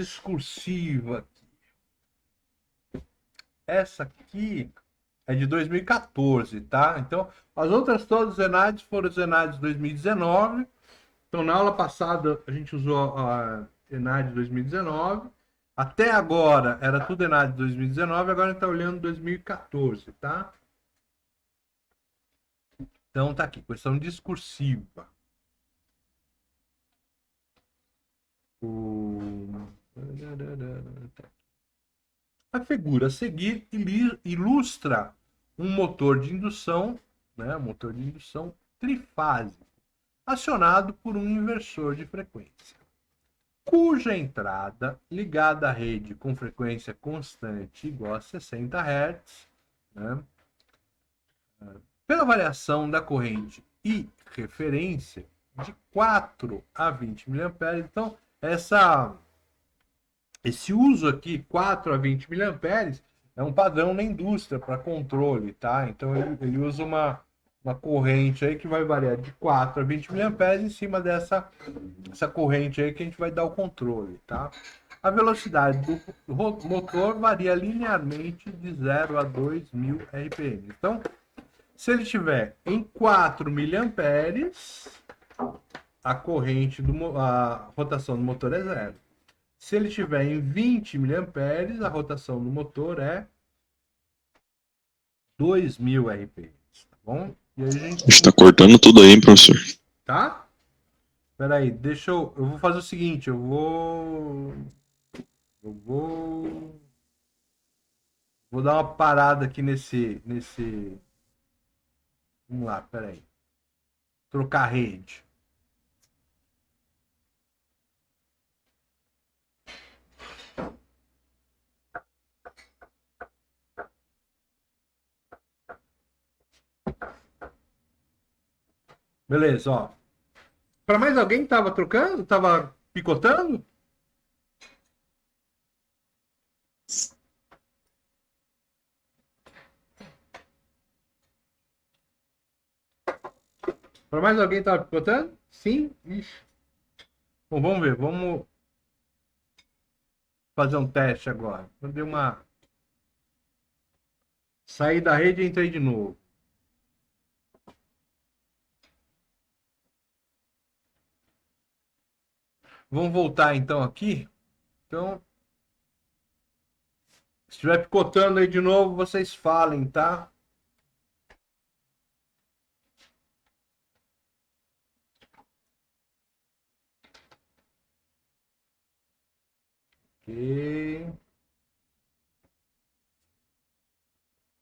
discursiva aqui. Essa aqui é de 2014, tá? Então, as outras todas ENADs foram os ENADs 2019. Então, na aula passada, a gente usou a ENAD 2019. Até agora, era tudo ENAD 2019. Agora a gente está olhando 2014, tá? Então, tá aqui. Questão discursiva. A figura a seguir ilustra um motor de indução, né, motor de indução trifásico, acionado por um inversor de frequência, cuja entrada ligada à rede com frequência constante igual a 60 Hz, né, pela variação da corrente I referência de 4 a 20 mA. Então, esse uso aqui, 4 a 20 mA, é um padrão na indústria para controle, tá? Então, ele usa uma corrente aí que vai variar de 4 a 20 mA em cima dessa corrente aí que a gente vai dar o controle, tá? A velocidade do motor varia linearmente de 0 a 2.000 RPM. Então, se ele estiver em 4 miliamperes, a rotação do motor é 0. Se ele estiver em 20 miliamperes, a rotação do motor é 2.000 RPM, tá bom? E aí a gente Está cortando tudo aí, hein, professor? tá? Espera aí, eu vou fazer o seguinte, eu vou dar uma parada aqui vamos lá, espera aí. Trocar rede. Beleza, ó. Para mais alguém que tava trocando? Tava picotando? Para mais alguém que tava picotando? Sim? Ixi. Bom, vamos ver. Vamos fazer um teste agora. Eu dei uma... Saí da rede e entrei de novo. Vamos voltar então aqui. Então, se estiver picotando aí de novo, vocês falem, tá? Ok.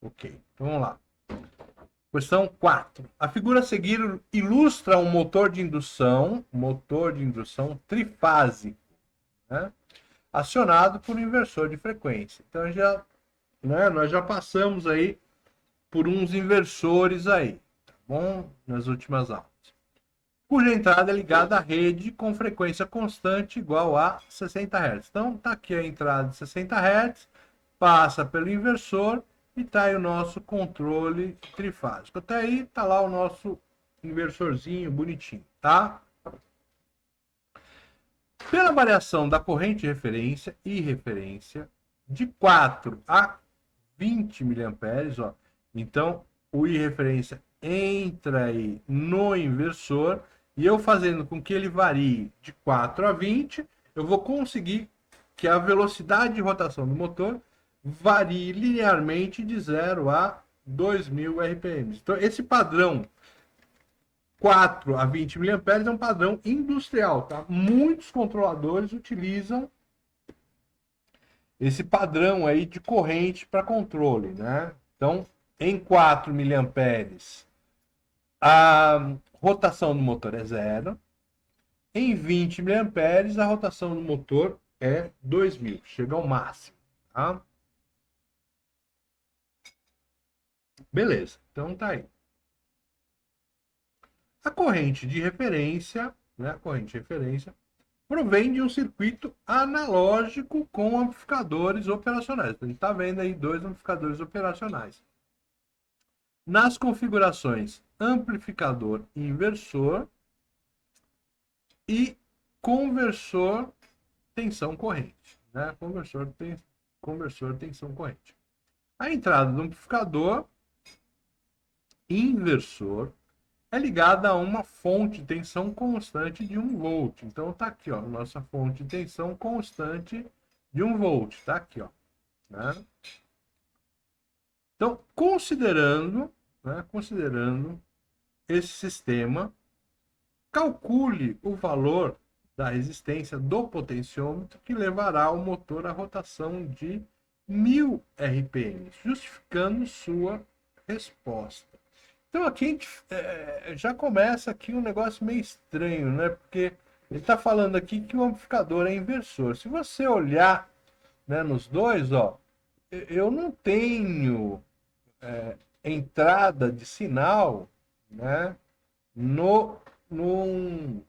Ok, então vamos lá. Questão 4. A figura a seguir ilustra um motor de indução trifásico, né? Acionado por um inversor de frequência. Então nós já passamos aí por uns inversores aí, tá bom? Nas últimas aulas. Cuja entrada é ligada à rede com frequência constante igual a 60 Hz. Então tá aqui a entrada de 60 Hz, passa pelo inversor e tá aí o nosso controle trifásico. Até aí tá lá o nosso inversorzinho bonitinho, tá? Pela variação da corrente de referência e referência de 4 a 20 miliamperes, ó. Então, o I referência entra aí no inversor e eu fazendo com que ele varie de 4 a 20, eu vou conseguir que a velocidade de rotação do motor varie linearmente de 0 a 2.000 RPM. Então, esse padrão 4 a 20 miliamperes é um padrão industrial, tá? Muitos controladores utilizam esse padrão aí de corrente para controle, né? Então, em 4 miliamperes, a rotação do motor é 0. Em 20 miliamperes, a rotação do motor é 2.000, chega ao máximo, tá? Beleza, então tá aí. A corrente de referência, né? A corrente de referência provém de um circuito analógico com amplificadores operacionais. A gente está vendo aí 2 amplificadores operacionais. Nas configurações amplificador inversor e conversor tensão corrente, né? Conversor tensão corrente. A entrada do amplificador inversor é ligada a uma fonte de tensão constante de 1 volt. Então tá aqui, ó, nossa fonte de tensão constante de 1 volt, tá aqui, ó, né? Então, considerando esse sistema, calcule o valor da resistência do potenciômetro que levará o motor à rotação de 1000 RPM, justificando sua resposta. Então aqui a gente já começa aqui um negócio meio estranho, né? Porque ele está falando aqui que o amplificador é inversor. Se você olhar, né, nos dois, ó, eu não tenho entrada de sinal, né, no, no,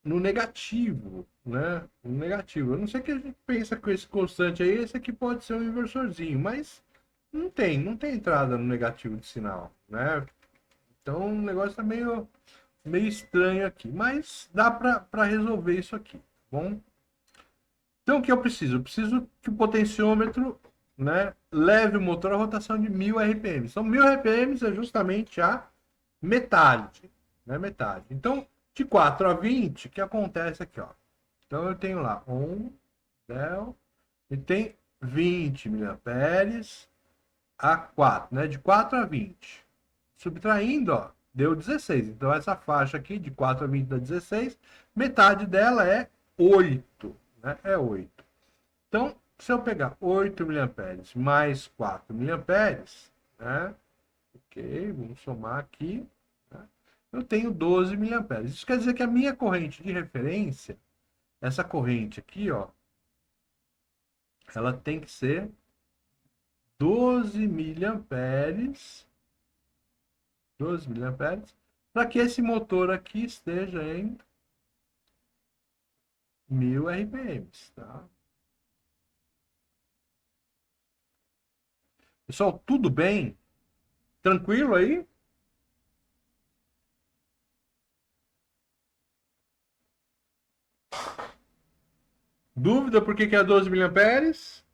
no negativo, né? No negativo. Eu não sei o que a gente pensa com esse constante aí, esse aqui pode ser um inversorzinho, mas não tem entrada no negativo de sinal, né? Então o negócio tá meio estranho aqui, mas dá para resolver isso aqui, tá bom? Então o que eu preciso? Eu preciso que o potenciômetro, né, leve o motor à rotação de 1000 RPM. Então 1000 RPM é justamente a metade, né? Metade. Então de 4 a 20, o que acontece aqui, ó? Então eu tenho lá 10 e tem 20 miliamperes a 4, né? De 4 a 20. Subtraindo, ó, deu 16. Então essa faixa aqui de 4 a 20 dá 16, metade dela é 8, né? É 8. Então, se eu pegar 8 miliamperes mais 4 miliamperes, né? Ok, vamos somar aqui, né? Eu tenho 12 miliamperes. Isso quer dizer que a minha corrente de referência, essa corrente aqui, ó, ela tem que ser 12 miliamperes, para que esse motor aqui esteja em 1000 RPM, tá? Pessoal, tudo bem? Tranquilo aí? Dúvida por que é 12 miliamperes?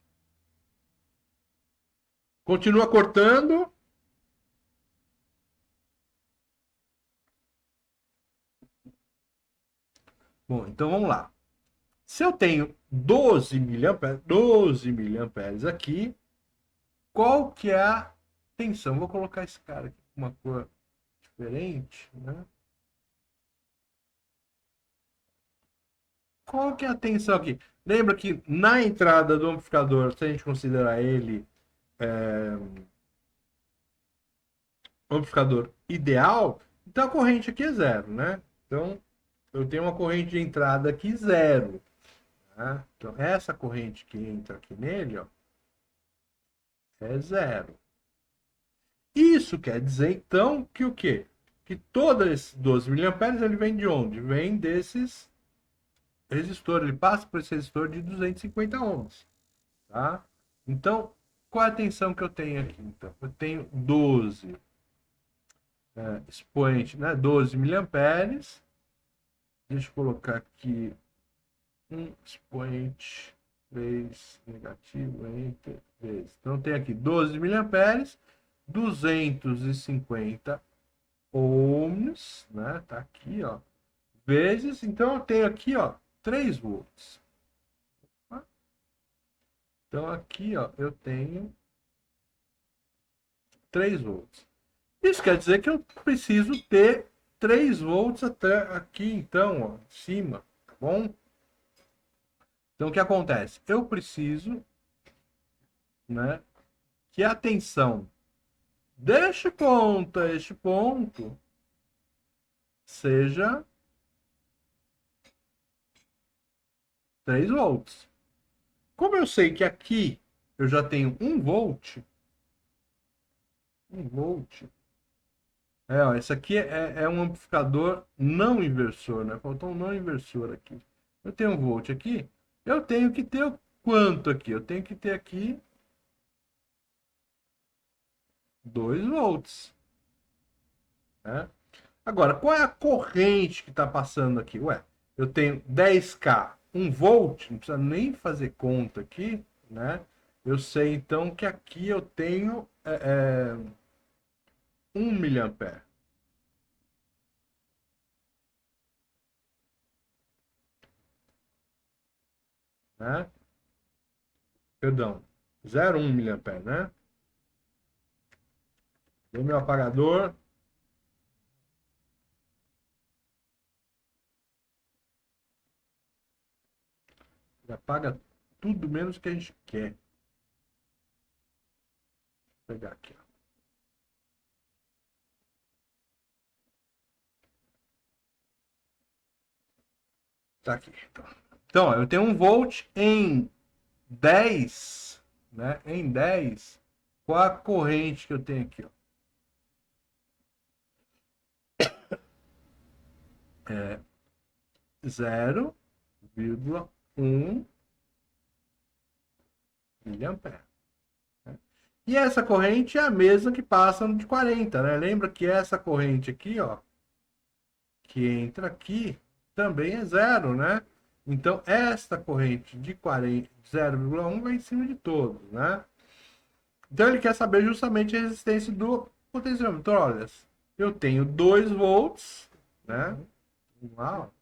Continua cortando. Bom, então vamos lá. Se eu tenho 12 miliamperes aqui, qual que é a tensão? Vou colocar esse cara aqui com uma cor diferente, né? Qual que é a tensão aqui? Lembra que na entrada do amplificador, se a gente considerar ele um amplificador ideal, então a corrente aqui é zero, né? Então eu tenho uma corrente de entrada aqui zero, né? Então essa corrente que entra aqui nele, ó, é zero. Isso quer dizer então que o quê? Que todos esses 12 miliamperes ele vem de onde? Vem desses resistores, ele passa por esse resistor de 250 ohms, tá? Então, qual é a tensão que eu tenho aqui? Então, eu tenho 12 expoente, né? 12 miliamperes. Deixa eu colocar aqui um expoente vezes negativo entre vezes. Então, tem aqui 12 miliamperes, 250 ohms, né? Tá aqui, ó. Vezes, então eu tenho aqui, ó, 3 volts. Então aqui, ó, eu tenho 3 volts. Isso quer dizer que eu preciso ter 3 volts até aqui, então, ó, em cima, tá bom? Então o que acontece? Eu preciso, né, que a tensão deste ponto a este ponto seja 3 volts. Como eu sei que aqui eu já tenho 1 volt, ó, esse aqui é um amplificador não inversor, né? Faltou um não inversor aqui. Eu tenho 1 volt aqui, eu tenho que ter o quanto aqui? Eu tenho que ter aqui 2 volts, né? Agora, qual é a corrente que está passando aqui? Ué, eu tenho 10K, 1 volt, não precisa nem fazer conta aqui, né? Eu sei então que aqui eu tenho 1 miliampere. Né? Perdão, 0,1 miliampere, né? O meu apagador. Ele apaga tudo menos que a gente quer. Vou pegar aqui, ó. Tá aqui. Então, eu tenho 1 volt em 10, né? Em 10, qual a corrente que eu tenho aqui, ó? 0,1 miliampere. E essa corrente é a mesma que passa no de 40, né? Lembra que essa corrente aqui, ó, que entra aqui, também é zero, né? Então, esta corrente de 40, 0,1 vai em cima de todo, né? Então, ele quer saber justamente a resistência do potenciômetro. Olha, eu tenho 2 volts, né? Uau.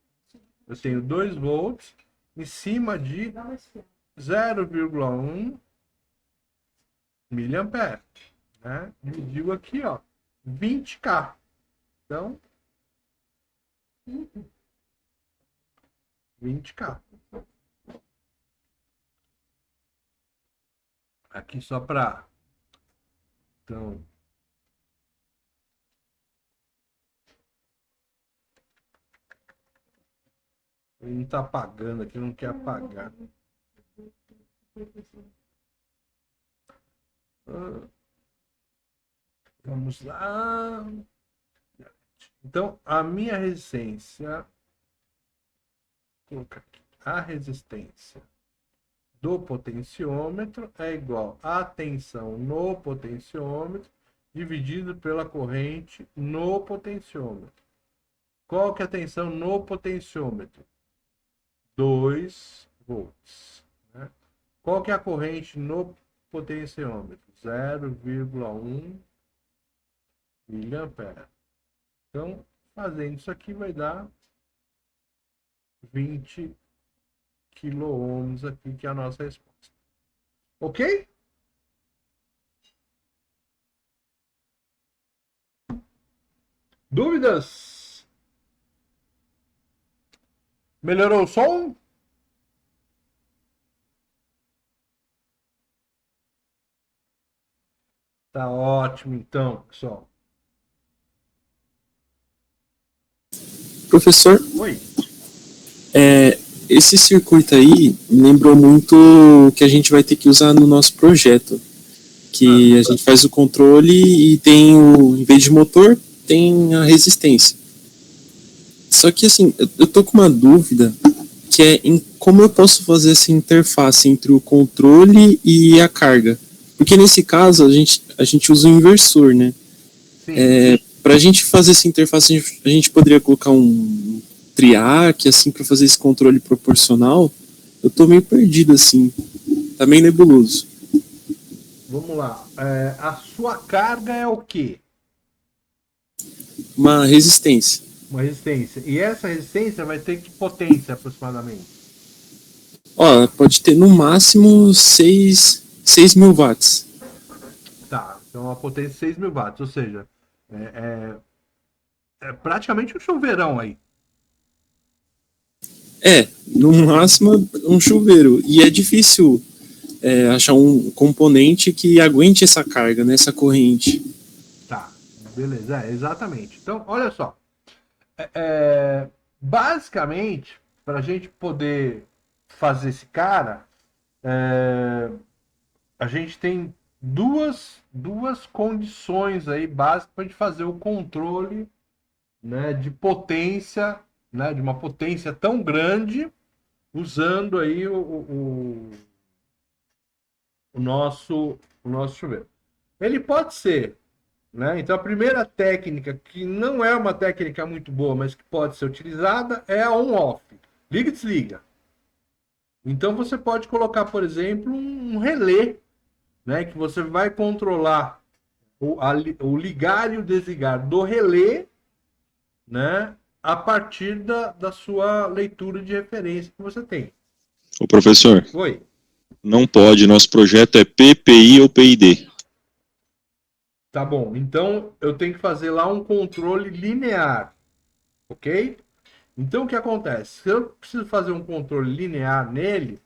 Eu tenho 2 volts em cima de 0,1 miliampere, né? Dividido aqui, ó, 20K. Então, 20K. Aqui só para... Então... Ele não tá apagando aqui, não quer apagar. Vamos lá. Então, a minha resistência... Vou colocar aqui. A resistência do potenciômetro é igual à tensão no potenciômetro dividido pela corrente no potenciômetro. Qual que é a tensão no potenciômetro? 2 volts. Né? Qual que é a corrente no potenciômetro? 0,1 miliampere. Então, fazendo isso aqui vai dar 20 quiloohms aqui, que é a nossa resposta. Ok? Dúvidas? Melhorou o som? Tá ótimo, então, pessoal. Professor, Oi. esse circuito aí me lembrou muito o que a gente vai ter que usar no nosso projeto. Que a gente faz o controle e tem em vez de motor, tem a resistência. Só que assim, eu tô com uma dúvida que é em como eu posso fazer essa interface entre o controle e a carga. Porque nesse caso a gente usa um inversor, né? Para a gente fazer essa interface, a gente poderia colocar um triac, assim, para fazer esse controle proporcional. Eu tô meio perdido, assim. Tá meio nebuloso. Vamos lá. A sua carga é o quê? Uma resistência. Uma resistência. E essa resistência vai ter que potência aproximadamente? Ó, pode ter no máximo 6 mil watts. Tá, então a potência de 6.000 watts, ou seja, é praticamente um chuveirão aí. No máximo um chuveiro. E é difícil achar um componente que aguente essa carga, né, essa corrente. Tá, beleza, exatamente. Então, olha só. Basicamente, para a gente poder fazer esse cara, a gente tem duas condições aí básicas para a gente fazer o controle, né, de potência, né, de uma potência tão grande, usando aí o nosso chuveiro. Ele pode ser, né? Então a primeira técnica, que não é uma técnica muito boa, mas que pode ser utilizada, é a on-off. Liga e desliga. Então você pode colocar, por exemplo, um relé, né, que você vai controlar o ligar e o desligar do relé, né, a partir da sua leitura de referência que você tem. Ô, professor, Oi. não pode, nosso projeto é PPI ou PID. Tá bom. Então eu tenho que fazer lá um controle linear, ok? Então o que acontece? Se eu preciso fazer um controle linear nele,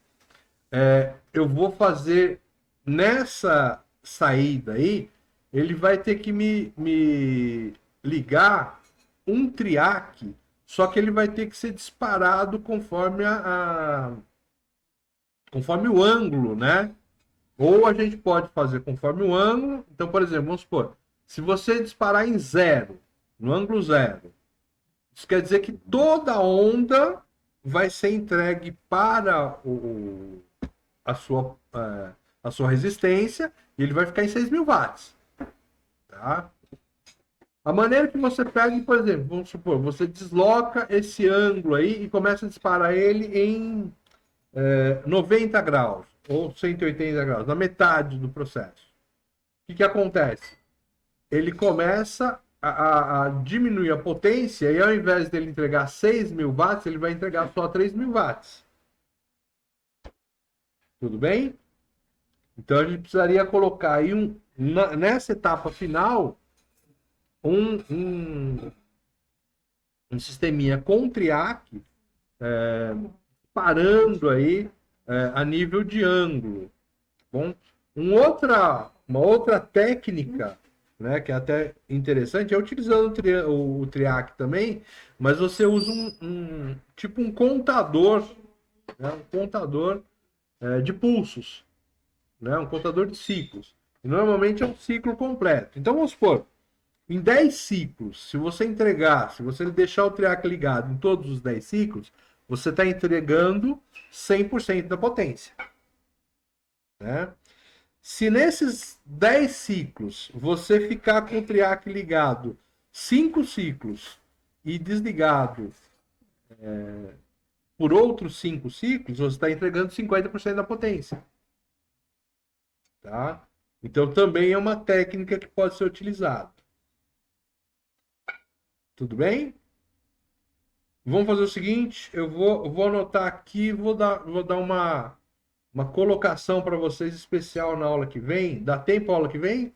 eu vou fazer nessa saída aí, ele vai ter que me ligar um triac, só que ele vai ter que ser disparado conforme conforme o ângulo, né? Ou a gente pode fazer conforme o ângulo. Então, por exemplo, vamos supor, se você disparar em zero, no ângulo zero, isso quer dizer que toda onda vai ser entregue para a sua resistência e ele vai ficar em 6.000 watts. Tá? A maneira que você pega, por exemplo, vamos supor, você desloca esse ângulo aí e começa a disparar ele em 90 graus ou 180 graus, na metade do processo. O que acontece? Ele começa a diminuir a potência e ao invés dele entregar 6.000 watts, ele vai entregar só 3.000 watts. Tudo bem? Então a gente precisaria colocar aí nessa etapa final um sisteminha com triac parando aí a nível de ângulo. Bom, uma outra técnica, né, que é até interessante, é utilizando o triac também, mas você usa tipo um contador, né, um contador de pulsos, né, um contador de ciclos. E normalmente é um ciclo completo. Então vamos supor, em 10 ciclos, se você deixar o triac ligado em todos os 10 ciclos, você está entregando 100% da potência. Né? Se nesses 10 ciclos você ficar com o triac ligado 5 ciclos e desligado por outros 5 ciclos, você está entregando 50% da potência. Tá? Então também é uma técnica que pode ser utilizada. Tudo bem? Vamos fazer o seguinte, eu vou anotar aqui, vou dar uma colocação para vocês especial na aula que vem. Dá tempo a aula que vem?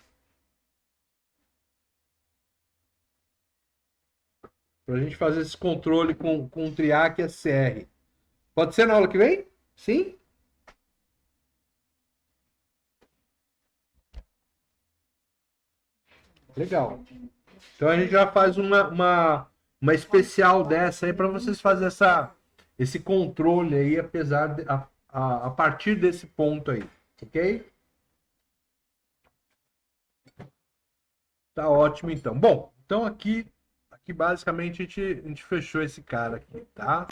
Para a gente fazer esse controle com o triac e SCR. Pode ser na aula que vem? Sim? Legal. Então a gente já faz uma especial dessa aí para vocês fazerem esse controle aí, a partir desse ponto aí. Ok? Tá ótimo então. Bom, então aqui basicamente a gente fechou esse cara aqui, tá?